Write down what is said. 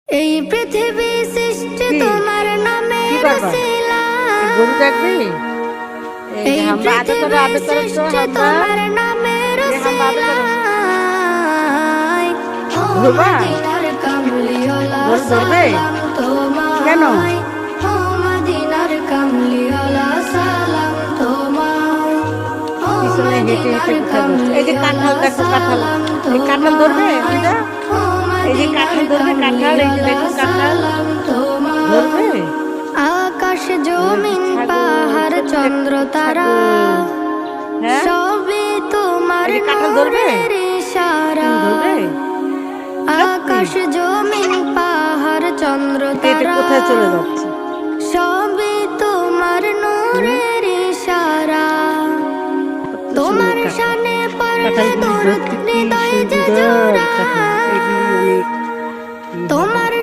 এই পৃথিবী সৃষ্টি কি তোমার নামে কি করবা রসিলা। গরু দেখবি এই যে এই হামবা আদে করো পৃথিবী তো সৃষ্টি হামবা তোমার নামে এই হামবা আদে রসিলা। করো ও ধরবা মদিনার কামলিওয়ালা গরু ধরবে সালাম কেন তোমায়। ও মদিনার কামলিওয়ালা সালাম তোমায়। ও পিছনে হেঁটে মদিনার হেঁটে কোথায় বসছে এই যে কাঁঠাল কামলিওয়ালা দেখো কাঁঠাল সালাম এই কাঁঠাল ধরবে তোমায়। আমজা ও এই যে মদিনার কাঁঠাল ধরবে কাঁঠাল এই যে কামলিওয়ালা দেখো কাঁঠাল সালাম ধরবে তোমায়। আকাশ জমিন ছাগল পাহাড় ছোট্ট চন্দ্র একটা তারা ছাগল হ্যাঁ সবই তোমার এই যে কাঁঠাল ধরবে নূরের ইশারা। ধরবে সত্যি আকাশ জমিন পাহাড় চন্দ্র হেঁটে হেঁটে তারা কোথায় চলে যাচ্ছে সবই তোমার হুম নূরের ইশারা। কত সুন্দর তোমার কাঁঠাল শানে পড়লে কাঁঠালগুলি দরুদ ধরতে কি হৃদয় যে সুন্দর জোড়া। কাঁঠাল এগুলি অনেক তোমার